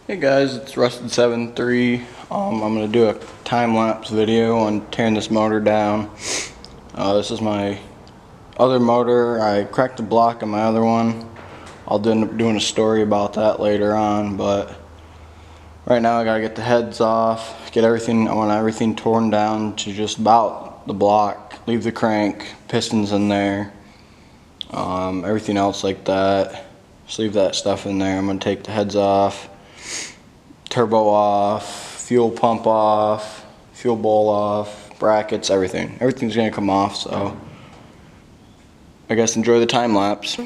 Hey guys, it's Rusted73. I'm gonna do a time-lapse video on tearing this motor down. This is my other motor. I cracked the block on my other one. I'll end up doing a story about that later on, but right now I gotta get the heads off, get everything. I want everything torn down to just about the block. Leave the crank, pistons in there, everything else like that. Just leave that stuff in there. I'm gonna take the heads off. Turbo off, fuel pump off, fuel bowl off, brackets, everything. Everything's gonna come off, so I guess enjoy the time lapse.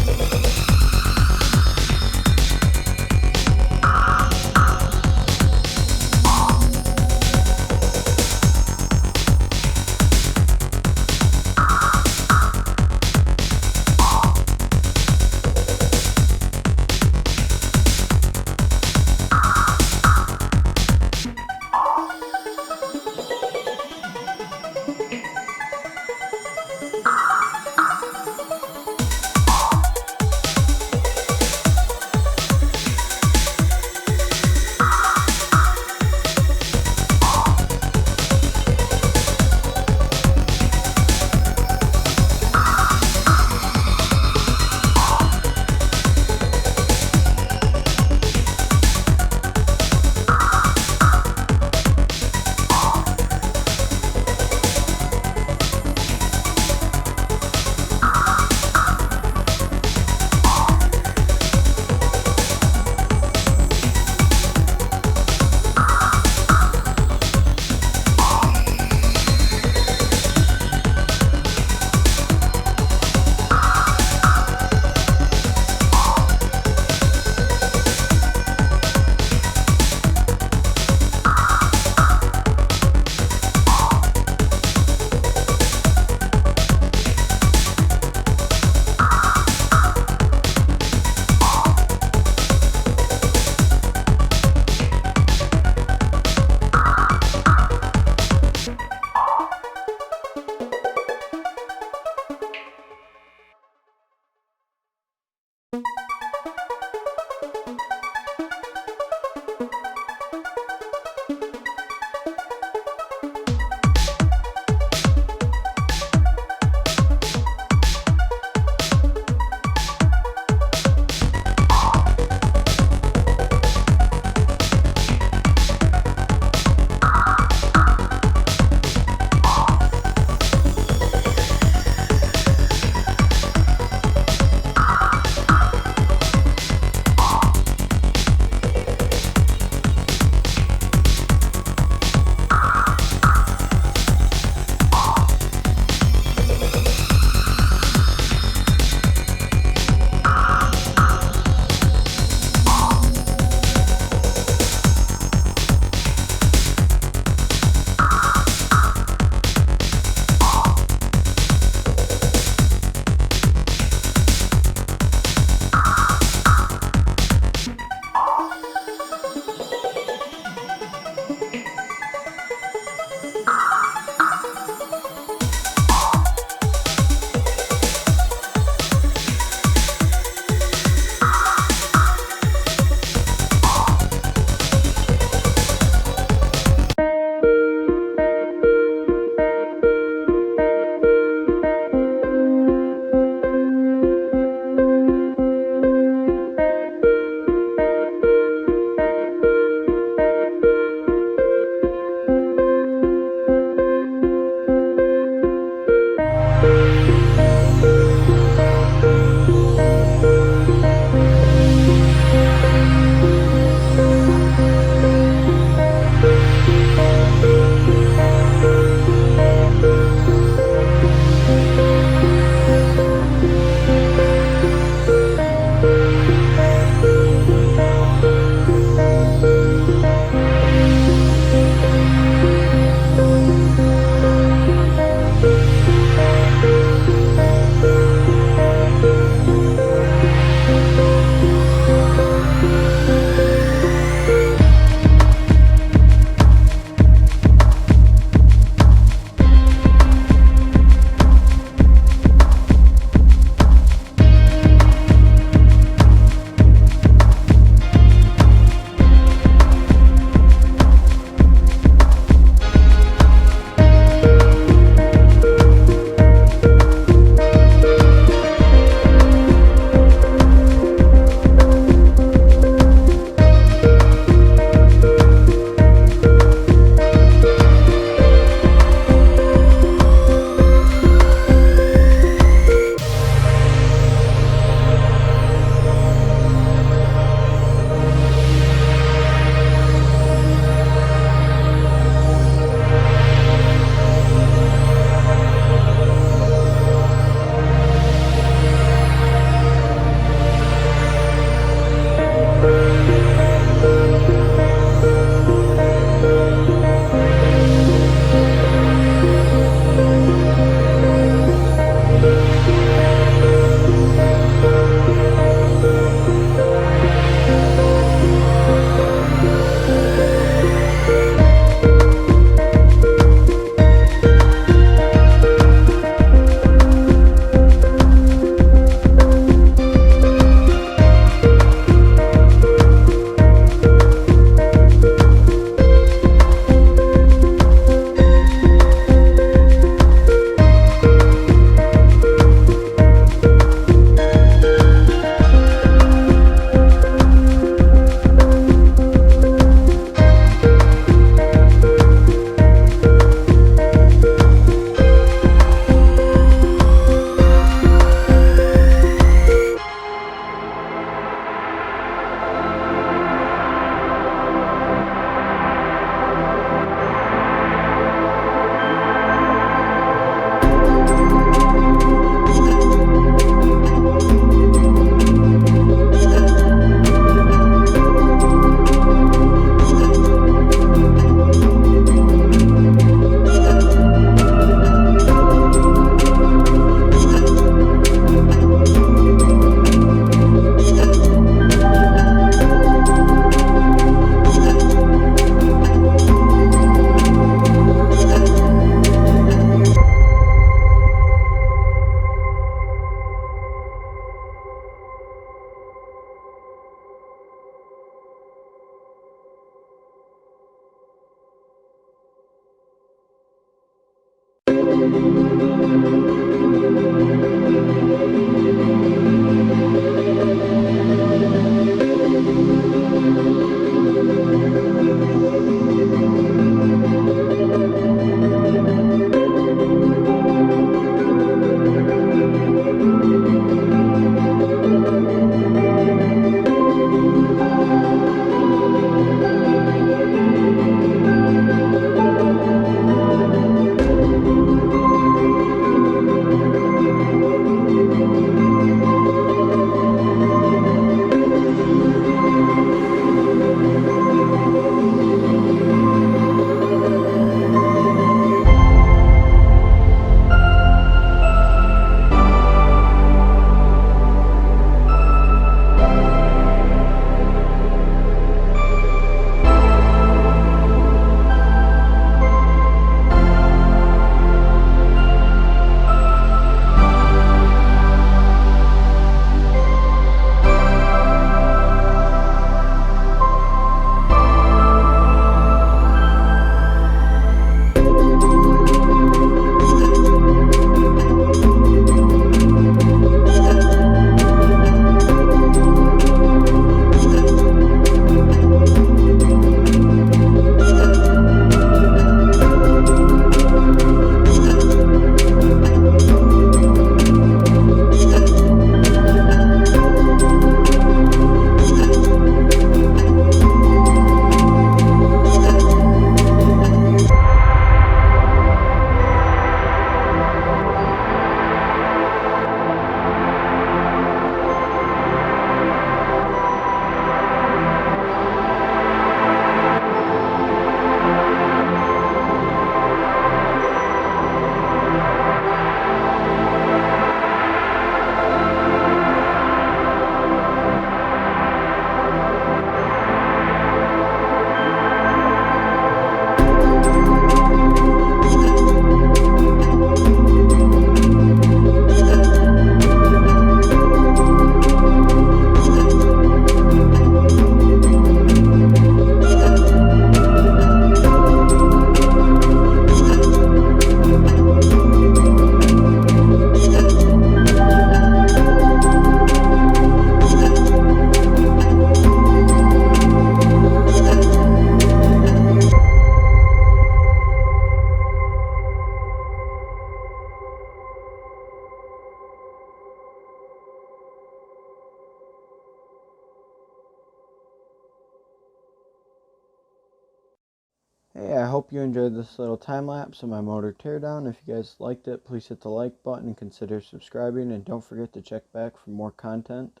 Hey, I hope you enjoyed this little time lapse of my motor teardown. If you guys liked it, please hit the like button and consider subscribing, and don't forget to check back for more content.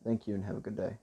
Thank you and have a good day.